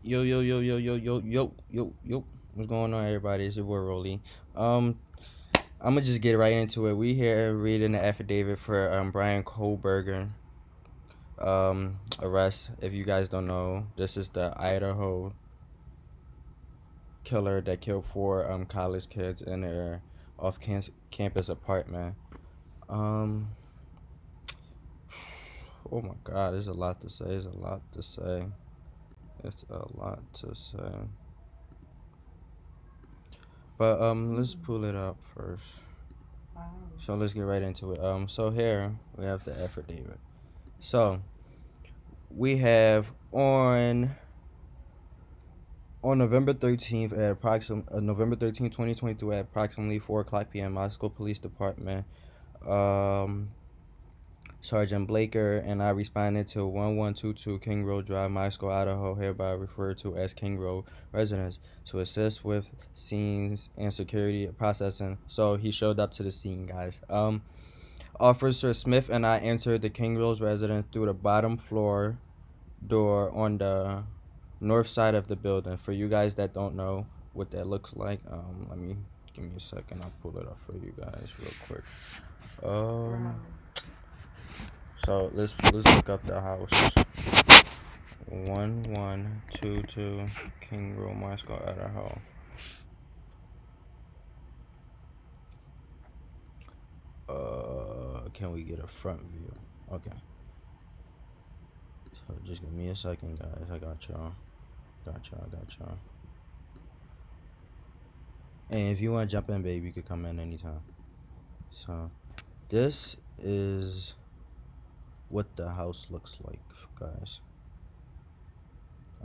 Yo, yo, yo, yo, yo, yo, yo, yo, yo. What's going on, everybody? It's your boy Rolly. Um, I'm gonna just get right into it. We here reading the affidavit for Bryan Kohberger arrest. If you guys don't know, this is the Idaho killer that killed four college kids in their campus apartment. Um, oh my God, there's a lot to say. There's a lot to say. It's a lot to say. But let's pull it up first. So let's get right into it. So here we have the affidavit. So we have on November 13th, 2022 at approximately 4 o'clock p.m. Moscow Police Department, um, Sergeant Blaker and I responded to 1122 King Road Drive, Moscow, Idaho, hereby referred to as King Road residents, to assist with scenes and security processing. So he showed up to the scene, guys. Officer Smith and I entered the King Rose residence through the bottom floor door on the north side of the building. For you guys that don't know what that looks like, let me give me a second. I'll pull it up for you guys real quick. So let's look up the house. 1122 King Road, Moscow, Idaho. Can we get a front view? Okay. So just give me a second, guys. I got y'all. I got y'all. And if you want to jump in, babe, you could come in anytime. So, this is what the house looks like, guys.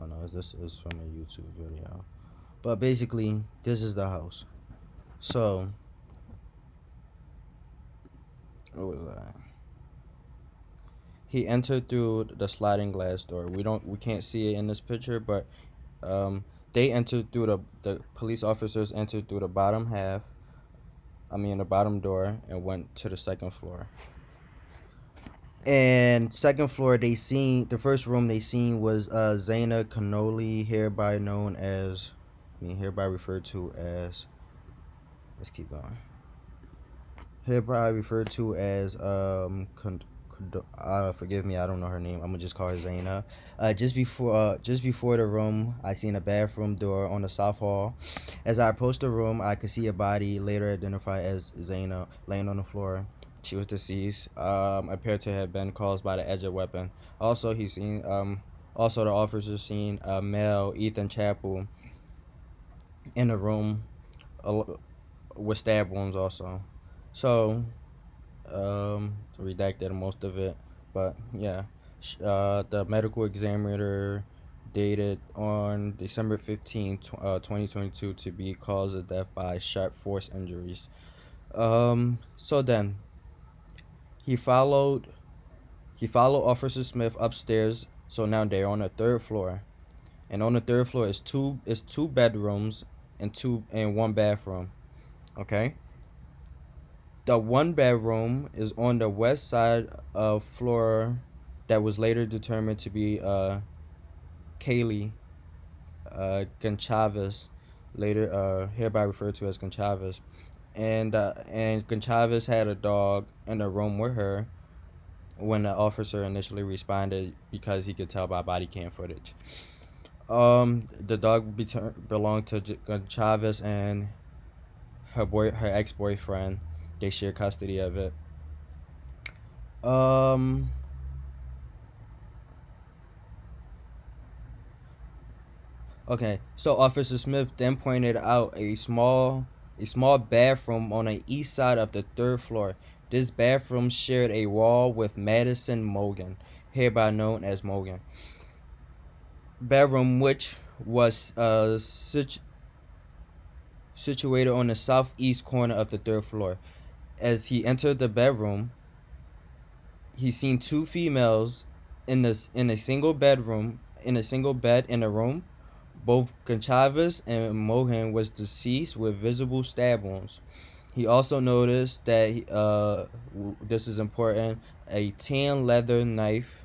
Oh no, this is from a YouTube video. But basically, this is the house. So, what was that? He entered through the sliding glass door. We can't see it in this picture, but they entered through the police officers entered through the bottom half. The bottom door, and went to the second floor. And second floor, they seen the first room they seen was Zaina Cannoli, hereby referred to as. Let's keep going. Hereby referred to as forgive me, I don't know her name. I'm gonna just call her Zaina. Just before the room, I seen a bathroom door on the south hall. As I approached the room, I could see a body, later identified as Zaina, laying on the floor. She was deceased. Appeared to have been caused by the edge of weapon. Also, the officers seen a male, Ethan Chappell, in the room, with stab wounds also. So, redacted most of it, but yeah. The medical examiner dated on December 15th, 2022 to be cause of death by sharp force injuries. So then he followed Officer Smith upstairs. So now they're on the third floor, and on the third floor is two bedrooms and one bathroom. Okay. The one bedroom is on the west side of floor that was later determined to be Kaylee Goncalves, later hereby referred to as Goncalves. And Goncalves had a dog in the room with her when the officer initially responded, because he could tell by body cam footage. The dog belonged to Goncalves and her ex-boyfriend. They share custody of it. Um. Okay. So Officer Smith then pointed out a small bathroom on the east side of the third floor. This bathroom shared a wall with Madison Mogan, hereby known as Mogan. Bedroom, which was situated on the southeast corner of the third floor. As he entered the bedroom, he seen two females in a single bedroom in a single bed in a room. Both Goncalves and Mohan was deceased with visible stab wounds. He also noticed that this is important, a tan leather knife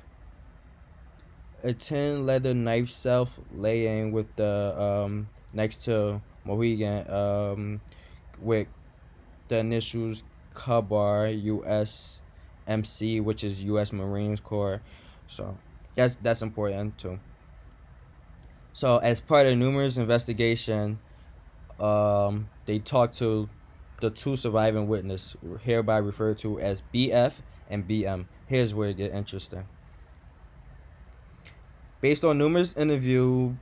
a tin leather knife self laying with the next to Mohegan with the initials Kabar USMC, which is U.S. Marines Corps. So that's important too. So as part of numerous investigation, they talked to the two surviving witnesses, hereby referred to as BF and BM. Here's where it gets interesting. Based on numerous interviews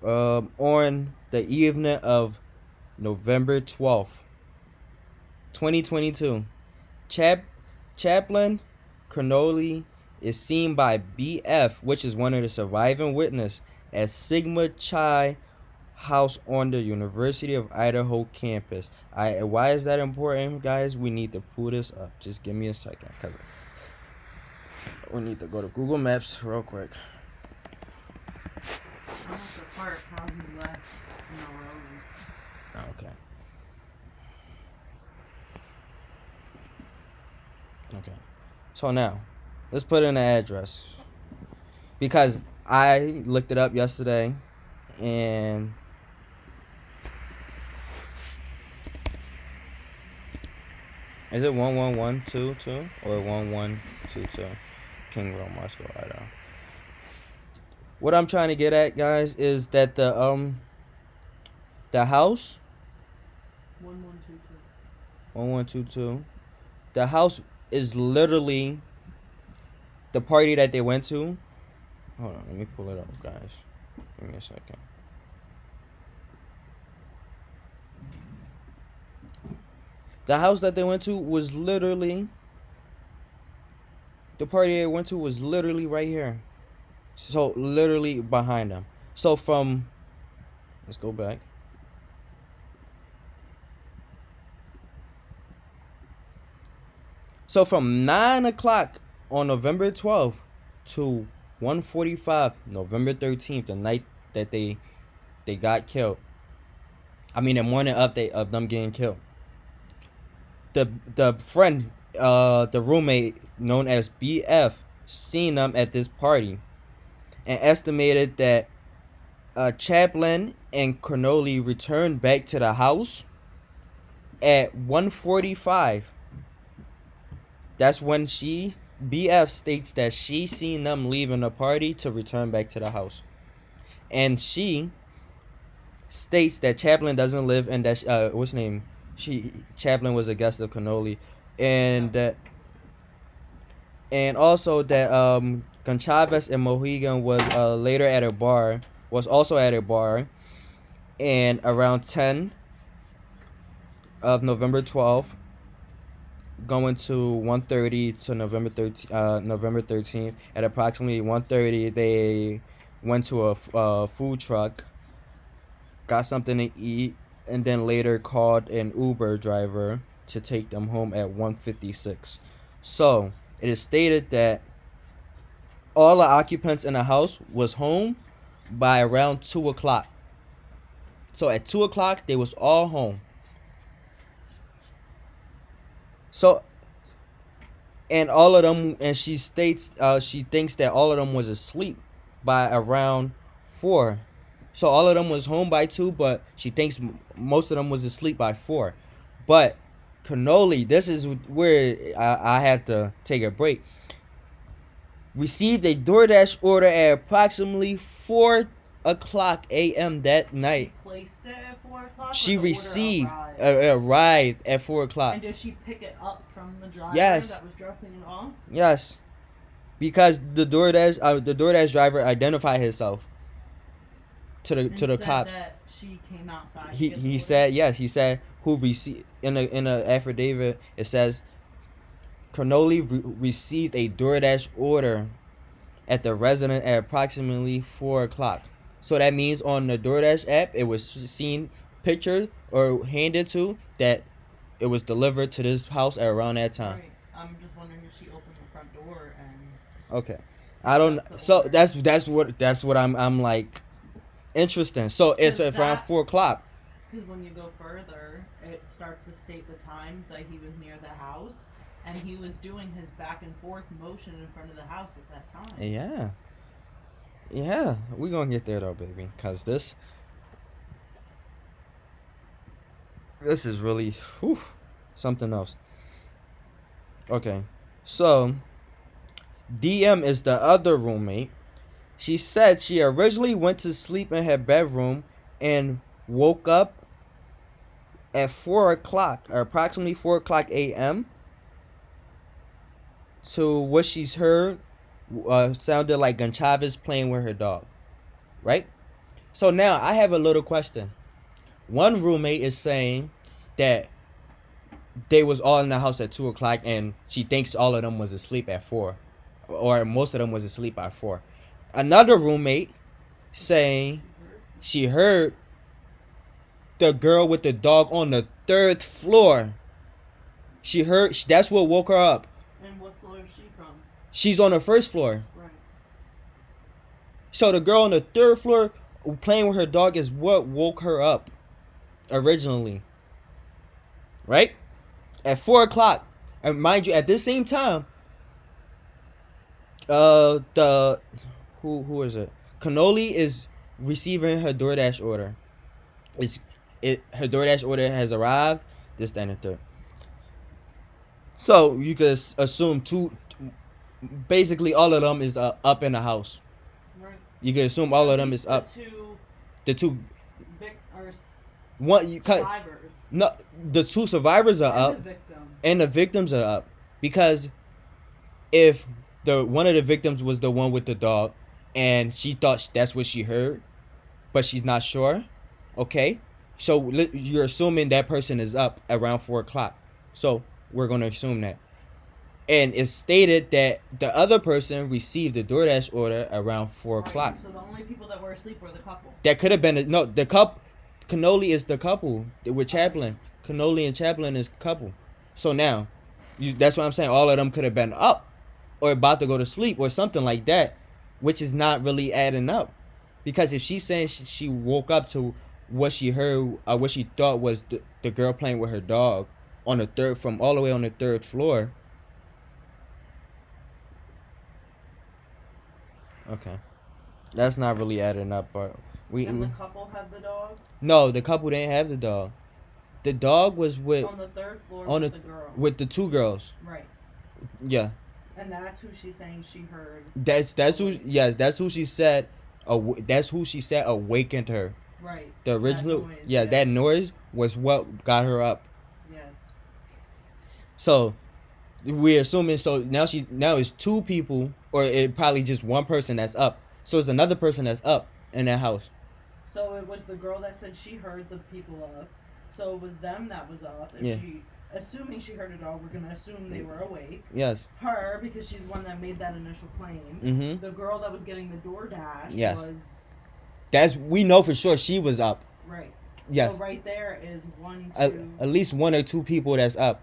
on the evening of November 12th, 2022, Chaplain Connolly is seen by BF, which is one of the surviving witnesses, at Sigma Chi house on the University of Idaho campus. Why is that important, guys? We need to pull this up. Just give me a second, cause we need to go to Google Maps real quick. Almost the part how he left in the roads. Okay. Okay. So now, let's put in the address, because I looked it up yesterday, and is it 11122 or 1122? King Road, Moscow, Idaho. What I'm trying to get at, guys, is that the house 1122. 1122, the house is literally the party that they went to. Hold on, let me pull it up, guys. Give me a second. The house that they went to was literally, the party they went to was literally right here. So literally behind them. So from, let's go back. So from 9 o'clock on November 12th to 1:45 November 13th, the night that they got killed. I mean, the morning update of them getting killed. The friend, the roommate known as BF, seen them at this party, and estimated that Chaplin and Connolly returned back to the house at 1:45. That's when BF states that she seen them leaving the party to return back to the house. And she states that Chaplin doesn't live in that, what's her name? Chaplin was a guest of Connolly. And that, and also that Goncalves and Mohegan was also at a bar, and around 10 of November 12th, going to 1:30 to November 13th. At approximately 1:30, they went to a food truck, got something to eat, and then later called an Uber driver to take them home at 1:56. So it is stated that all the occupants in the house was home by around 2 o'clock. So at 2 o'clock, they was all home. So, and all of them, and she states, she thinks that all of them was asleep by around 4. So all of them was home by 2, but she thinks most of them was asleep by 4. But Connolly, this is where I had to take a break, received a DoorDash order at approximately 4 o'clock a.m. that night. Placed it at 4 o'clock? She arrived at 4 o'clock. And did she pick it up from the driver Yes. that was dropping it off? Yes. Because the DoorDash driver identified himself to the cops. That she came outside. He said yes. He said who received in the affidavit. It says Connolly received a DoorDash order at the residence at approximately 4 o'clock. So that means on the DoorDash app, it was seen, pictured, or handed to that it was delivered to this house at around that time. Right. I'm just wondering if she opened the front door and. Okay, I don't. So that's what I'm like. Interesting. So it's around 4 o'clock. Because when you go further, it starts to state the times that he was near the house, And he was doing his back and forth motion in front of the house at that time. Yeah. Yeah, we gonna get there though, baby. Cause this is really something else. Okay, so DM is the other roommate. She said she originally went to sleep in her bedroom and woke up at 4 o'clock, or approximately 4 o'clock a.m. to what she's heard sounded like Goncalves playing with her dog, right? So now I have a little question. One roommate is saying that they was all in the house at 2 o'clock, and she thinks all of them was asleep at 4, or most of them was asleep at 4. Another roommate saying she heard the girl with the dog on the 3rd floor. She heard, that's what woke her up. And what floor is she from? She's on the 1st floor. Right. So the girl on the 3rd floor playing with her dog is what woke her up originally. Right? At 4 o'clock. And mind you, at this same time, the who is it? Cannoli is receiving her DoorDash order. Her DoorDash order has arrived. This, that, and the third. So you could assume basically all of them is up in the house. Right. You could assume all of them is up. The two one you survivors. No, the 2 survivors are up, and the victims are up, because if one of the victims was the one with the dog, and she thought that's what she heard, but she's not sure. Okay, so you're assuming that person is up around 4 o'clock. So we're gonna assume that, and it's stated that the other person received the DoorDash order around 4 o'clock. Right, so the only people that were asleep were the couple. That could have been the couple. Cannoli is the couple with Chaplin. Cannoli and Chaplin is couple. So now, that's what I'm saying. All of them could have been up or about to go to sleep or something like that, which is not really adding up. Because if she's saying she woke up to what she heard, what she thought was the girl playing with her dog on the 3rd, from all the way on the 3rd floor. Okay, that's not really adding up, but And the couple had the dog? No, the couple didn't have the dog. The dog was with on the 3rd floor on with the girl. With the 2 girls. Right. Yeah. And that's who she's saying she heard. That's who. Yes, that's who she said. That's who she said awakened her. Right. The original. That noise, yes. That noise was what got her up. Yes. So, we're assuming. So now it's 2 people, or it probably just one person that's up. So it's another person that's up in that house. So it was the girl that said she heard the people up. So it was them that was up. And yeah. Assuming she heard it all, we're gonna assume they were awake. Yes. Her, because she's the one that made that initial claim. Mm-hmm. The girl that was getting the DoorDash was. We know for sure she was up. Right. Yes. So right there is 1, 2. At least 1 or 2 people that's up.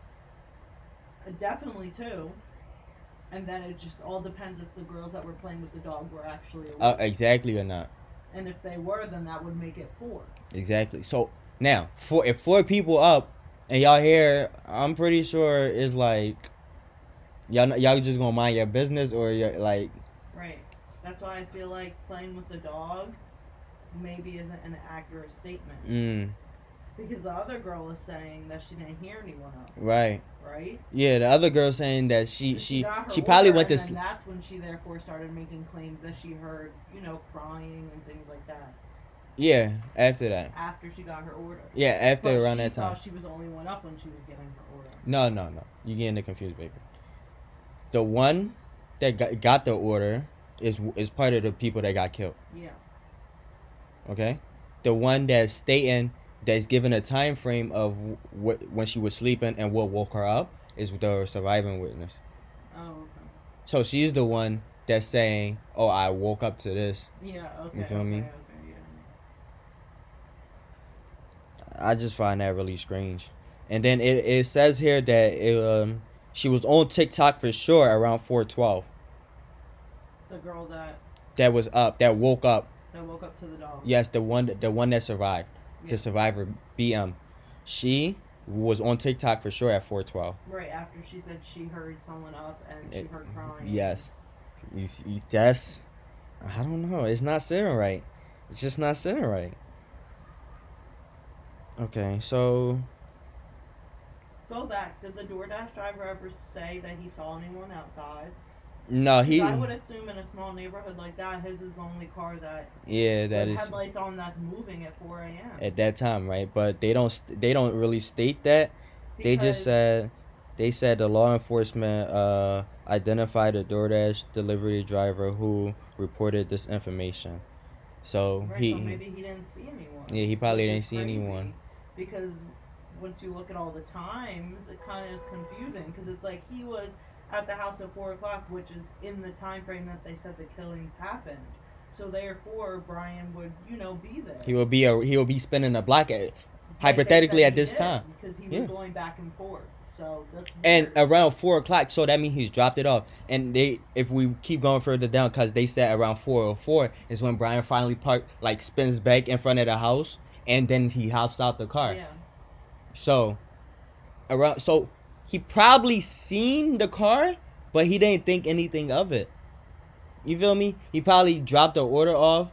Definitely 2. And then it just all depends if the girls that were playing with the dog were actually awake. Exactly or not. And if they were, then that would make it 4. Exactly. So now, if 4 people up and y'all here, I'm pretty sure it's like y'all just gonna mind your business, or you're like. Right. That's why I feel like playing with the dog maybe isn't an accurate statement. Because the other girl is saying that she didn't hear anyone up. Right. Right? Yeah, the other girl saying that she probably went to sleep. And that's when she therefore started making claims that she heard, crying and things like that. Yeah, after that. After she got her order. Yeah, around that time. She thought she was the only one up when she was getting her order. No. You getting it confused, baby. The one that got the order is part of the people that got killed. Yeah. Okay? The one that's stating, that's given a time frame of when she was sleeping and what woke her up, is the surviving witness. Oh, okay. So she's the one that's saying, "Oh, I woke up to this." Yeah. Okay. You feel me? Okay, yeah. I just find that really strange. And then it says here that she was on TikTok for sure around 4:12. The girl that was up, that woke up. That woke up to the dog. Yes, the one that survived. Yeah. The survivor, BM. She was on TikTok for sure at 4:12. Right after she said she heard someone up and she heard crying. Yes. That's, I don't know. It's not sitting right. It's just not sitting right. Okay, so Go back. Did the DoorDash driver ever say that he saw anyone outside? no, 'Cause he. I would assume in a small neighborhood like that, his is the only car that Yeah, that with is headlights on that's moving at 4 a.m. at that time, right? But they don't really state that. They just Because- said the law enforcement identified a DoorDash delivery driver who reported this information. So right, so maybe he didn't see anyone. Yeah, he probably which didn't is see crazy, anyone. Because once you look at all the times, it kind of is confusing. Because it's like he was at the house at 4 o'clock, which is in the time frame that they said the killings happened. So therefore, Bryan would, be there. he will be spinning a block Like hypothetically they said at he this did, time. because he Yeah. was going back and forth. So that's And weird. around 4 o'clock, so that means he's dropped it off. And if we keep going further down, because they said around 4:04 is when Bryan finally spins back in front of the house, and then he hops out the car. Yeah. So he probably seen the car, but he didn't think anything of it. You feel me? He probably dropped the order off,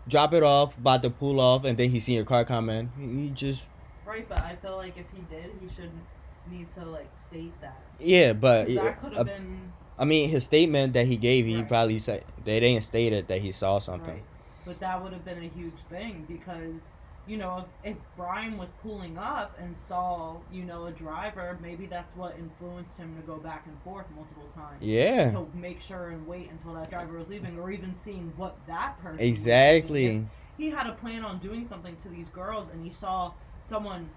drop it off, about to pull off, and then he seen your car coming. He just Right, but I feel like if he did, he shouldn't need to state that. but That could have been I mean, his statement that he gave, he Right. probably said they didn't state it that he saw something. right. But that would have been a huge thing because if Bryan was pulling up and saw a driver, maybe that's what influenced him to go back and forth multiple times. Yeah, To make sure and wait until that driver was leaving, or even seeing what that person was doing. exactly. If he had a plan on doing something to these girls, and he saw someone.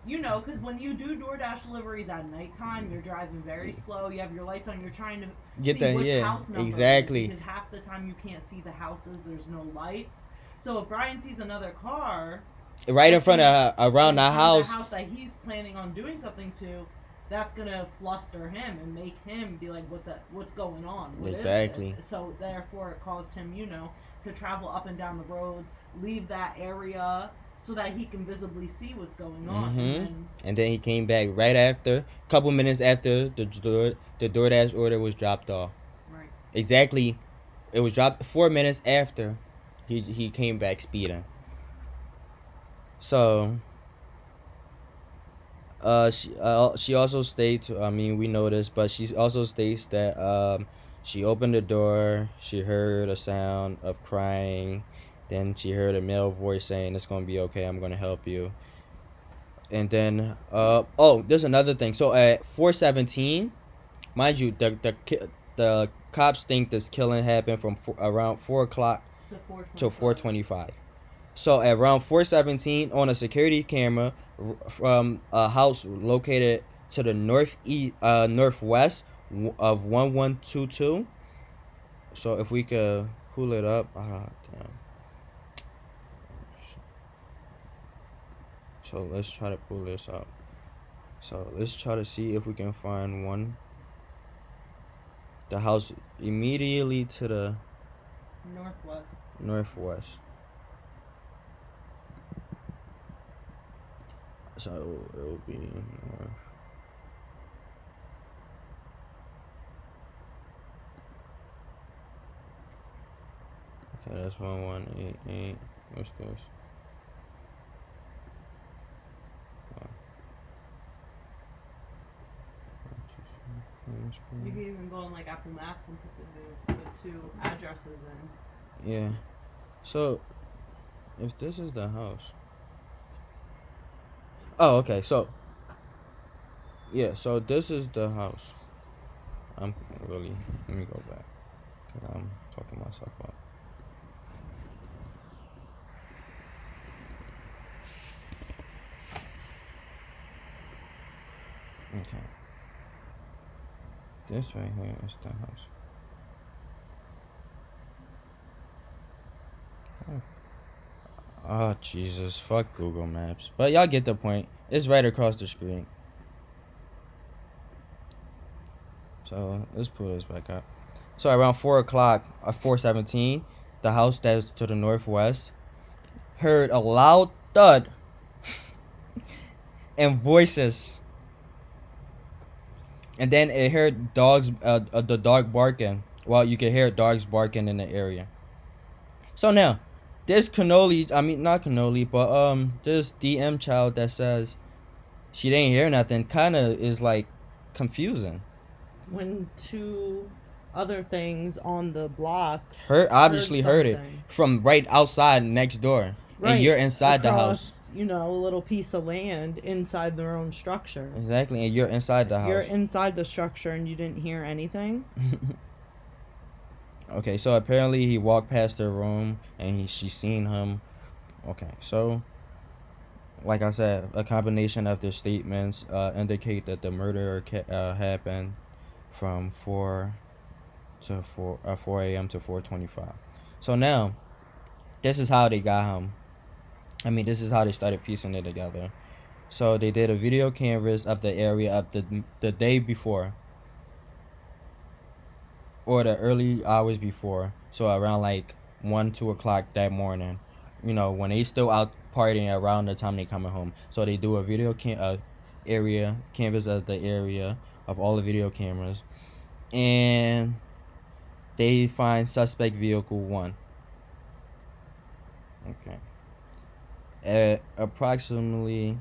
Because when you do DoorDash deliveries at nighttime, you're driving very slow. You have your lights on. You're trying to Get see the which yeah, house number it is, exactly. because half the time you can't see the houses. There's no lights. So if Bryan sees another car Right in front of around the in front of house. the house that he's planning on doing something to, that's gonna fluster him and make him be like, what's going on? What is Exactly. this? So therefore, it caused him, to travel up and down the roads, leave that area, so that he can visibly see what's going on. And then he came back right after, a couple minutes after the DoorDash order was dropped off. Right. Exactly, it was dropped 4 minutes after he came back speeding. So she also states, I mean, we know this, but she also states that she opened the door, she heard a sound of crying, then she heard a male voice saying, "It's gonna be okay, I'm gonna help you." And then there's another thing. So at 4:17, mind you, the cops think this killing happened from around 4 o'clock to 4:25. So at around 4:17, on a security camera from a house located to the northwest of 1122. So if we could pull it up, damn. So let's try to pull this up. So let's try to see if we can find one. The house immediately to the northwest. So it will be north. Okay, that's 1188. What's this? You can even go on Apple Maps and put the two addresses in. Yeah. So if this is the house. Oh, okay. So yeah, so this is the house. Let me go back. I'm fucking myself up. Okay. This right here is the house. Oh, Jesus. Fuck Google Maps. But y'all get the point. It's right across the screen. So let's pull this back up. So around 4 o'clock, 4:17, the house that's to the northwest heard a loud thud and voices. And then it heard dogs, the dog barking. Well, you could hear dogs barking in the area. So now, this not cannoli, but this DM child that says she didn't hear nothing, kind of is like confusing. When two other things on the block Obviously heard it something. from right outside next door, Right, and you're inside the house. across, you know, a little piece of land inside their own structure. Exactly, and you're inside the You're house. inside the structure and you didn't hear anything. Okay, so apparently he walked past their room and she seen him. Okay, so like I said, a combination of their statements indicate that the murder happened from 4 a.m. to 4:25. So now, this is how they got him. I mean, this is how they started piecing it together. So they did a video canvas of the area of the day before, or the early hours before. So around like 1-2 o'clock that morning, you know, when they still out partying around the time they coming home. So they do a video area canvas of the area of all the video cameras, and they find suspect vehicle 1. Okay. At approximately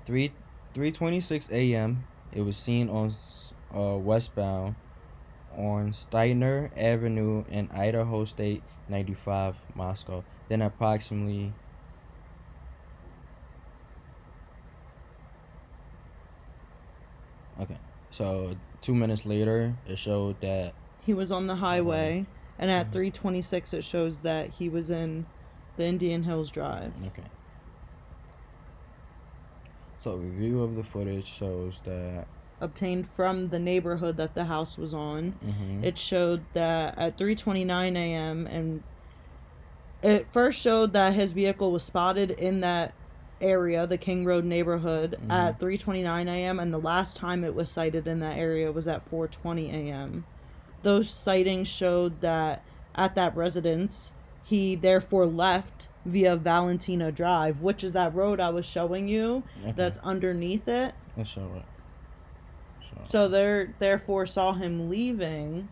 3:26 a.m., it was seen on westbound on Steiner Avenue in Idaho State 95, Moscow. Then approximately okay, so 2 minutes later, it showed that He was on the highway, and at 3:26 it shows that he was in the Indian Hills Drive. okay. So a review of the footage shows that Obtained from the neighborhood that the house was on. It showed that at 3:29 a.m. and it first showed that his vehicle was spotted in that area, the King Road neighborhood, at 3:29 a.m. and the last time it was sighted in that area was at 4:20 a.m. Those sightings showed that at that residence he therefore left via Valentina Drive, which is that road I was showing you. Okay. That's underneath it. let's show it. So they therefore saw him leaving,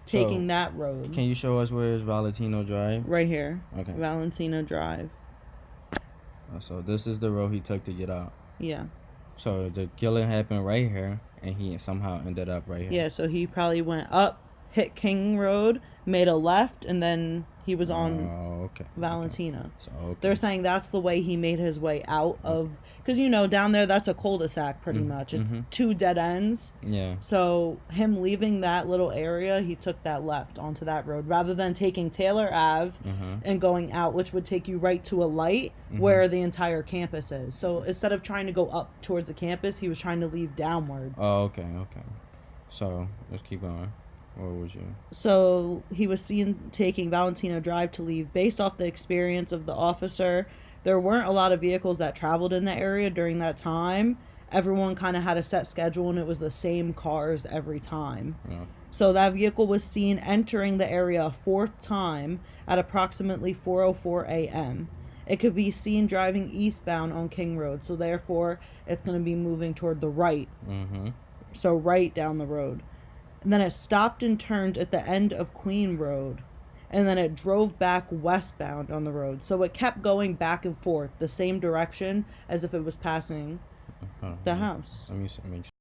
taking that road. Can you show us where is Valentino Drive? Right here. Okay. Valentina Drive. So this is the road he took to get out. Yeah. So the killing happened right here, and he somehow ended up right here. Yeah, so he probably went up, hit King Road, made a left, and then he was on Valentina. Okay. So, okay. They're saying that's the way he made his way out of... Because, you know, down there, that's a cul-de-sac pretty much. It's 2 dead ends. Yeah. So him leaving that little area, he took that left onto that road rather than taking Taylor Ave and going out, which would take you right to a light where the entire campus is. So instead of trying to go up towards the campus, he was trying to leave downward. Oh, okay. So let's keep going. What would you? So he was seen taking Valentino Drive to leave. Based off the experience of the officer, there weren't a lot of vehicles that traveled in that area during that time. Everyone kind of had a set schedule, and it was the same cars every time. Yeah. So that vehicle was seen entering the area a 4th time at approximately 4:04 a.m. It could be seen driving eastbound on King Road, so therefore it's going to be moving toward the right. So right down the road. And then it stopped and turned at the end of Queen Road. And then it drove back westbound on the road. So it kept going back and forth the same direction as if it was passing the house. Let me